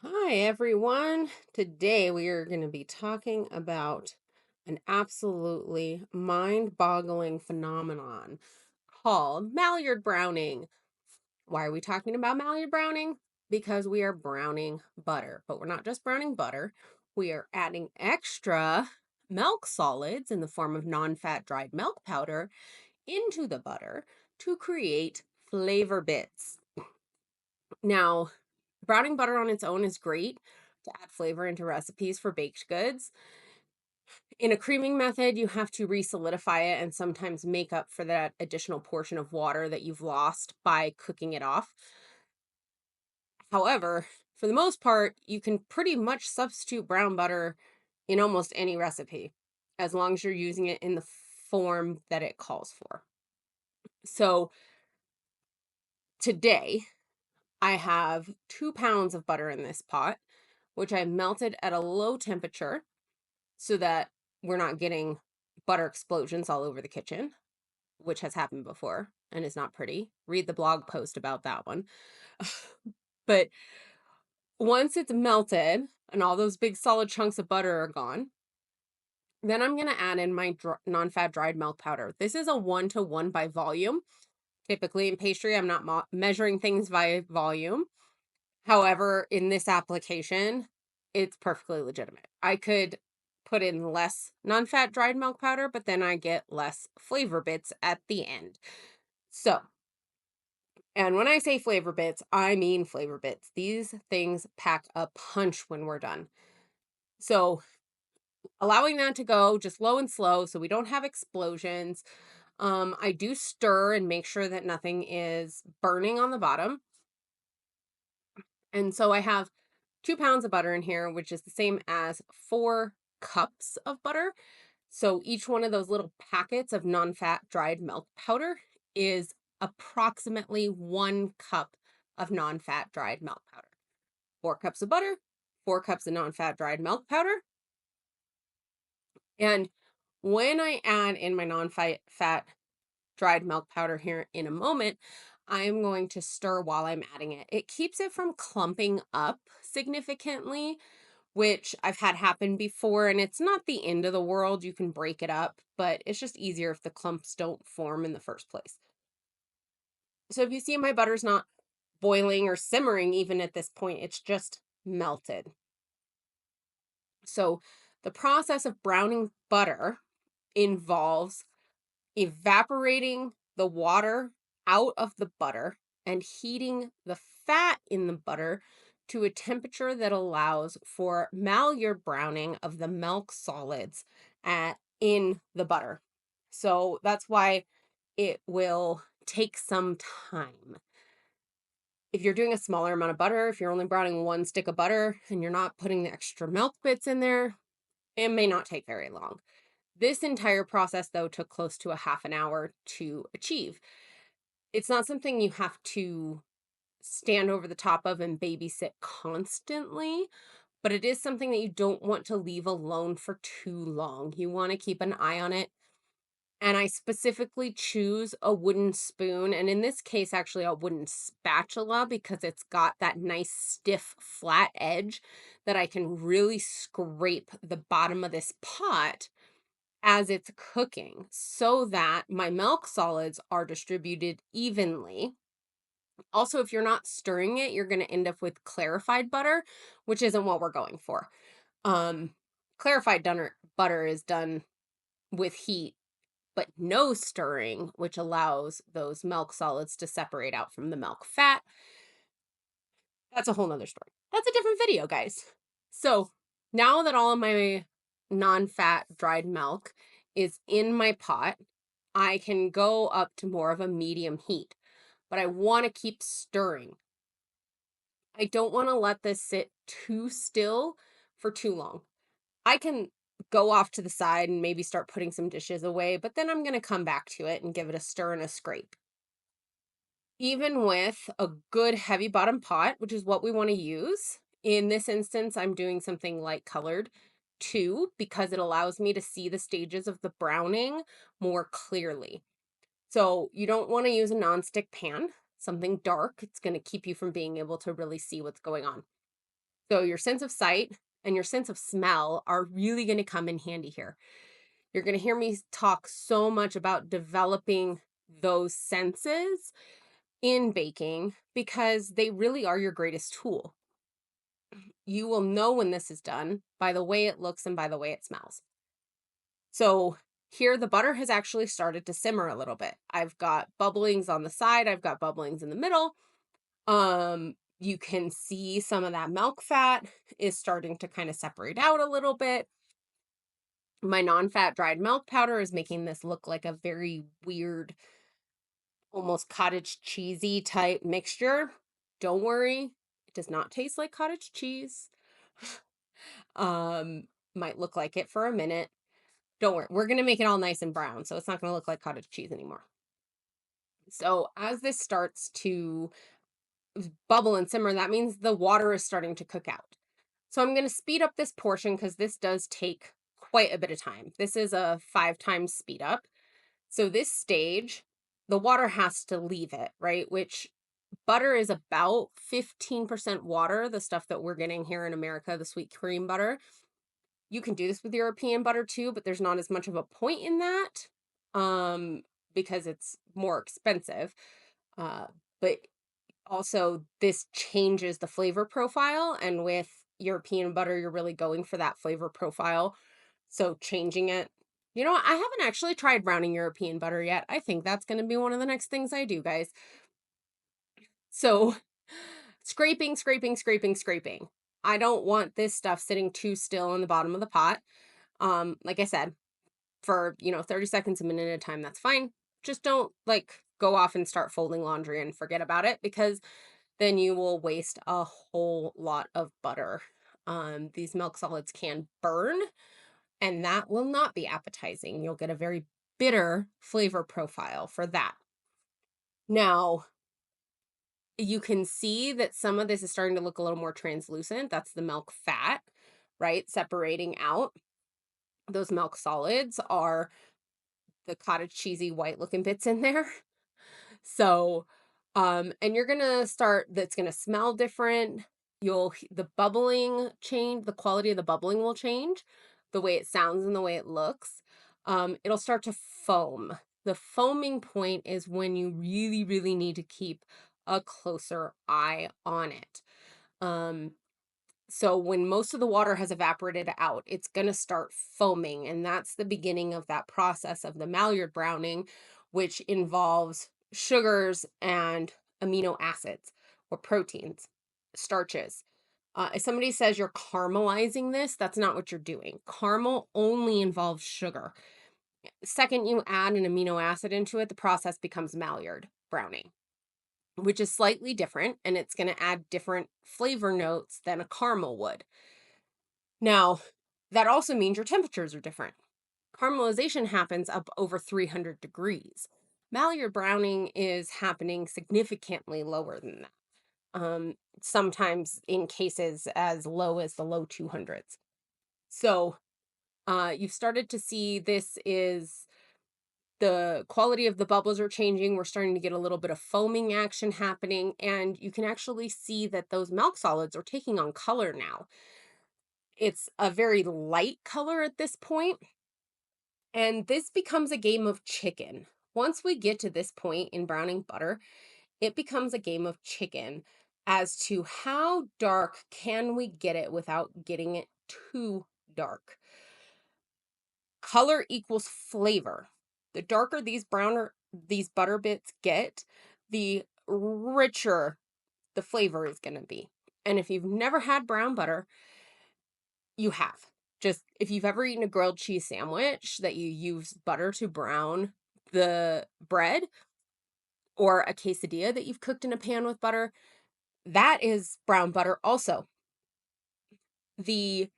Hi, everyone. Today we are going to be talking about an absolutely mind boggling phenomenon called Maillard browning. Why are we talking about Maillard browning? Because we are browning butter, but we're not just browning butter, we are adding extra milk solids in the form of non fat dried milk powder into the butter to create flavor bits. Now, browning butter on its own is great to add flavor into recipes for baked goods. In a creaming method, you have to re-solidify it and sometimes make up for that additional portion of water that you've lost by cooking it off. However, for the most part, you can pretty much substitute brown butter in almost any recipe as long as you're using it in the form that it calls for. So today, I have 2 pounds of butter in this pot, which I melted at a low temperature so that we're not getting butter explosions all over the kitchen, which has happened before and is not pretty. Read the blog post about that one. But once it's melted and all those big solid chunks of butter are gone, then I'm going to add in my non-fat dried milk powder. This is a 1-to-1 by volume. Typically in pastry, I'm not measuring things by volume. However, in this application, it's perfectly legitimate. I could put in less non-fat dried milk powder, but then I get less flavor bits at the end. So, and when I say flavor bits, I mean flavor bits. These things pack a punch when we're done. So, allowing that to go just low and slow so we don't have explosions. I do stir and make sure that nothing is burning on the bottom. And so I have 2 pounds of butter in here, which is the same as 4 cups of butter. So each one of those little packets of non-fat dried milk powder is approximately 1 cup of non-fat dried milk powder. 4 cups of butter, 4 cups of non-fat dried milk powder. And when I add in my non-fat dried milk powder here in a moment, I am going to stir while I'm adding it. It keeps it from clumping up significantly, which I've had happen before, and it's not the end of the world. You can break it up, but it's just easier if the clumps don't form in the first place. So if you see my butter's not boiling or simmering even at this point, it's just melted. So the process of browning butter involves evaporating the water out of the butter and heating the fat in the butter to a temperature that allows for Maillard browning of the milk solids in the butter. So that's why it will take some time. If you're doing a smaller amount of butter, if you're only browning 1 stick of butter and you're not putting the extra milk bits in there, it may not take very long. This entire process, though, took close to a half an hour to achieve. It's not something you have to stand over the top of and babysit constantly, but it is something that you don't want to leave alone for too long. You want to keep an eye on it. And I specifically choose a wooden spoon, and in this case, actually a wooden spatula, because it's got that nice stiff flat edge that I can really scrape the bottom of this pot as it's cooking so that my milk solids are distributed evenly. Also, if you're not stirring it, you're going to end up with clarified butter, which isn't what we're going for. Um, clarified butter is done with heat, but no stirring, which allows those milk solids to separate out from the milk fat. That's a whole nother story. That's a different video, guys. So now that all of my non-fat dried milk is in my pot, I can go up to more of a medium heat, but I want to keep stirring. I don't want to let this sit too still for too long. I can go off to the side and maybe start putting some dishes away, but then I'm going to come back to it and give it a stir and a scrape. Even with a good heavy bottom pot, which is what we want to use, in this instance, I'm doing something light colored too, because it allows me to see the stages of the browning more clearly. So you don't want to use a nonstick pan, something dark. It's going to keep you from being able to really see what's going on. So your sense of sight and your sense of smell are really going to come in handy here. You're going to hear me talk so much about developing those senses in baking because they really are your greatest tool. You will know when this is done by the way it looks and by the way it smells. So here the butter has actually started to simmer a little bit. I've got bubblings on the side, I've got bubblings in the middle. You can see some of that milk fat is starting to kind of separate out a little bit. My non-fat dried milk powder is making this look like a very weird, almost cottage cheesy type mixture. Don't worry, it does not taste like cottage cheese. um, might look like it for a minute. Don't worry, we're gonna make it all nice and brown, so it's not gonna look like cottage cheese anymore. So as this starts to bubble and simmer, that means the water is starting to cook out. So I'm gonna speed up this portion because this does take quite a bit of time. This is a 5 times speed up. So this stage, the water has to leave it, right? Which butter is about 15% water, the stuff that we're getting here in America, the sweet cream butter. You can do this with European butter too, but there's not as much of a point in that because it's more expensive. Uh, but also, this changes the flavor profile. And with European butter, you're really going for that flavor profile. So changing it. You know what? I haven't actually tried browning European butter yet. I think that's going to be one of the next things I do, guys. So scraping, scraping, scraping, scraping. I don't want this stuff sitting too still in the bottom of the pot. Like I said, for 30 seconds, a minute at a time, that's fine. Just don't like go off and start folding laundry and forget about it because then you will waste a whole lot of butter. These milk solids can burn, and that will not be appetizing. You'll get a very bitter flavor profile for that. Now, you can see that some of this is starting to look a little more translucent. That's the milk fat, right? Separating out. Those milk solids are the cottage cheesy white looking bits in there. So, and you're gonna start, that's gonna smell different. The bubbling change, the quality of the bubbling will change, the way it sounds and the way it looks. It'll start to foam. The foaming point is when you really, really need to keep a closer eye on it. So when most of the water has evaporated out, it's going to start foaming. And that's the beginning of that process of the Maillard browning, which involves sugars and amino acids or proteins, starches. If somebody says you're caramelizing this, that's not what you're doing. Caramel only involves sugar. The second you add an amino acid into it, the process becomes Maillard browning, which is slightly different, and it's going to add different flavor notes than a caramel would. Now, that also means your temperatures are different. Caramelization happens up over 300 degrees. Maillard browning is happening significantly lower than that. Sometimes in cases as low as the low 200s. So, you've started to see this is the quality of the bubbles are changing. We're starting to get a little bit of foaming action happening, and you can actually see that those milk solids are taking on color now. It's a very light color at this point, and this becomes a game of chicken. Once we get to this point in browning butter, it becomes a game of chicken as to how dark can we get it without getting it too dark. Color equals flavor. The darker these butter bits get, the richer the flavor is going to be. And if you've never had brown butter, you have. Just if you've ever eaten a grilled cheese sandwich that you use butter to brown the bread, or a quesadilla that you've cooked in a pan with butter, that is brown butter also. The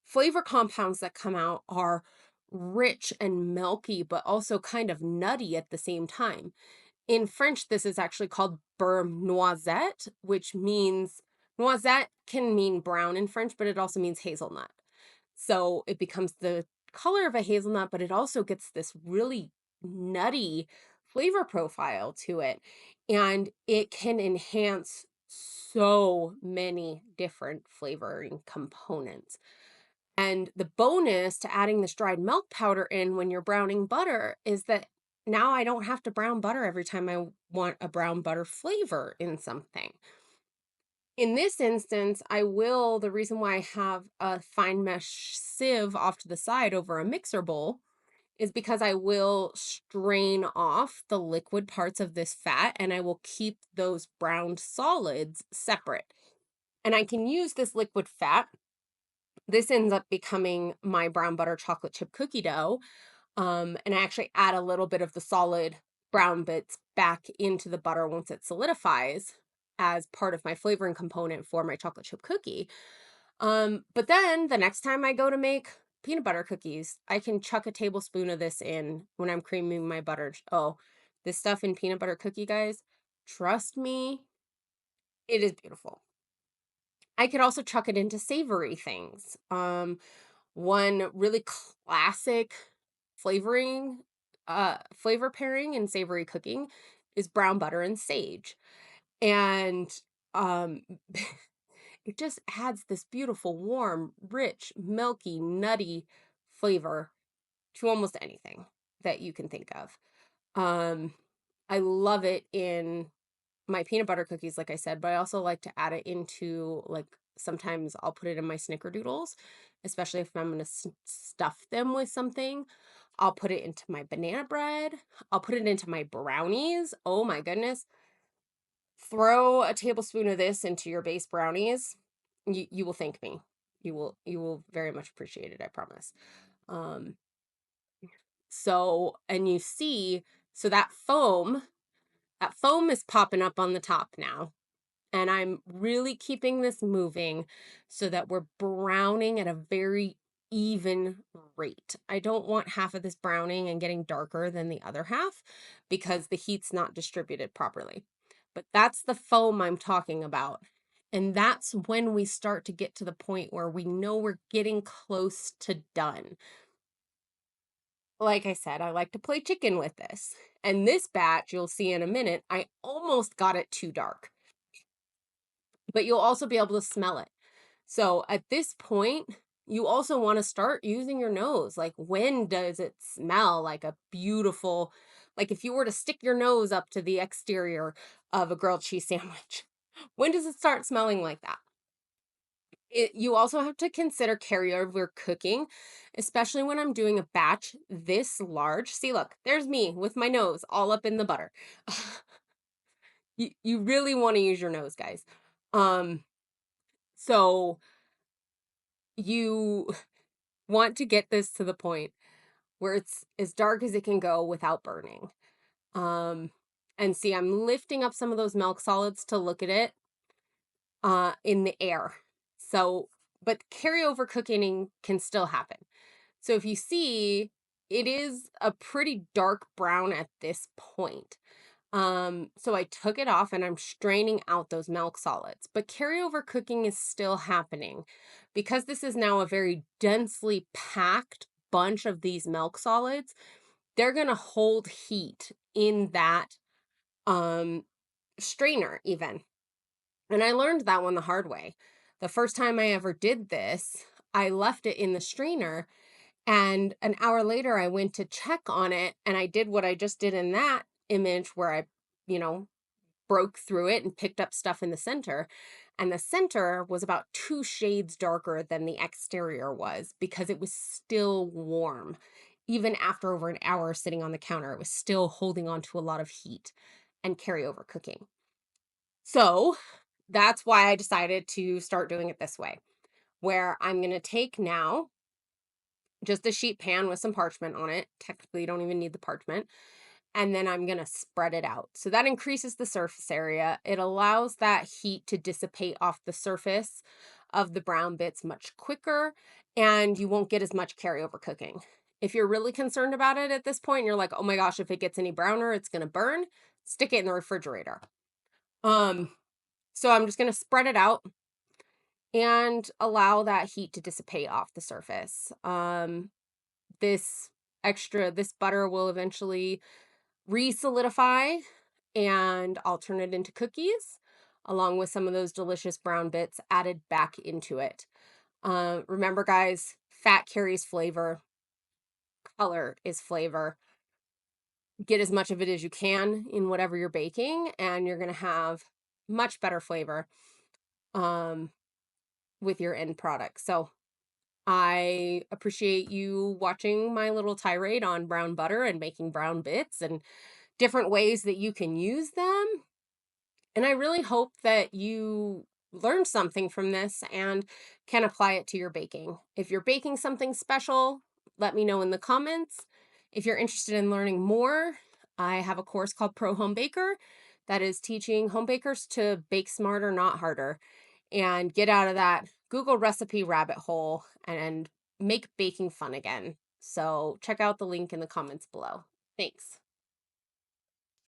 flavor compounds that come out are rich and milky, but also kind of nutty at the same time. In French, this is actually called beurre noisette, which means noisette can mean brown in French, but it also means hazelnut. So it becomes the color of a hazelnut, but it also gets this really nutty flavor profile to it. And it can enhance so many different flavoring components. And the bonus to adding this dried milk powder in when you're browning butter is that now I don't have to brown butter every time I want a brown butter flavor in something. In this instance, the reason why I have a fine mesh sieve off to the side over a mixer bowl is because I will strain off the liquid parts of this fat and I will keep those browned solids separate. And I can use this liquid fat. This ends up becoming my brown butter chocolate chip cookie dough. And I actually add a little bit of the solid brown bits back into the butter once it solidifies as part of my flavoring component for my chocolate chip cookie. But then the next time I go to make peanut butter cookies, I can chuck a tablespoon of this in when I'm creaming my butter. Oh, this stuff in peanut butter cookie, guys, trust me, it is beautiful. I could also chuck it into savory things. One really classic flavoring flavor pairing in savory cooking is brown butter and sage. And um it just adds this beautiful, warm, rich, milky, nutty flavor to almost anything that you can think of. Um, I love it in my peanut butter cookies, like I said, but I also like to add it into, like, sometimes I'll put it in my snickerdoodles, especially if I'm going to stuff them with something. I'll put it into my banana bread. I'll put it into my brownies. Oh my goodness. Throw a tablespoon of this into your base brownies. You will thank me. You will very much appreciate it, I promise. Um and you see, so that foam is popping up on the top now. And I'm really keeping this moving so that we're browning at a very even rate. I don't want half of this browning and getting darker than the other half because the heat's not distributed properly. But that's the foam I'm talking about. And that's when we start to get to the point where we know we're getting close to done. Like I said, I like to play chicken with this. And this batch, you'll see in a minute, I almost got it too dark, but you'll also be able to smell it. So at this point, you also want to start using your nose. Like, when does it smell like a beautiful, like if you were to stick your nose up to the exterior of a grilled cheese sandwich, when does it start smelling like that? You also have to consider carryover cooking, especially when I'm doing a batch this large. See, look, there's me with my nose all up in the butter. You really want to use your nose, guys. Um, so you want to get this to the point where it's as dark as it can go without burning. Um, and see, I'm lifting up some of those milk solids to look at it in the air. So, but carryover cooking can still happen. So if you see, it is a pretty dark brown at this point. So I took it off and I'm straining out those milk solids, but carryover cooking is still happening because this is now a very densely packed bunch of these milk solids. They're going to hold heat in that um strainer even. And I learned that one the hard way. The first time I ever did this, I left it in the strainer, and an hour later I went to check on it and I did what I just did in that image where I, you know, broke through it and picked up stuff in the center. And the center was about 2 shades darker than the exterior was because it was still warm. Even after over an hour sitting on the counter, it was still holding on to a lot of heat and carryover cooking. So that's why I decided to start doing it this way, where I'm going to take now just a sheet pan with some parchment on it. Technically, you don't even need the parchment. And then I'm going to spread it out. So that increases the surface area. It allows that heat to dissipate off the surface of the brown bits much quicker, and you won't get as much carryover cooking. If you're really concerned about it at this point, and you're like, oh my gosh, if it gets any browner, it's going to burn, stick it in the refrigerator. So I'm just going to spread it out and allow that heat to dissipate off the surface. This butter will eventually re-solidify and I'll turn it into cookies. along with some of those delicious brown bits added back into it. Remember, guys, fat carries flavor, color is flavor. Get as much of it as you can in whatever you're baking, and you're going to have much better flavor um, with your end product. So I appreciate you watching my little tirade on brown butter and making brown bits and different ways that you can use them. And I really hope that you learned something from this and can apply it to your baking. If you're baking something special, let me know in the comments. If you're interested in learning more, I have a course called Pro Home Baker that is teaching home bakers to bake smarter, not harder, and get out of that Google recipe rabbit hole and make baking fun again. So check out the link in the comments below. Thanks.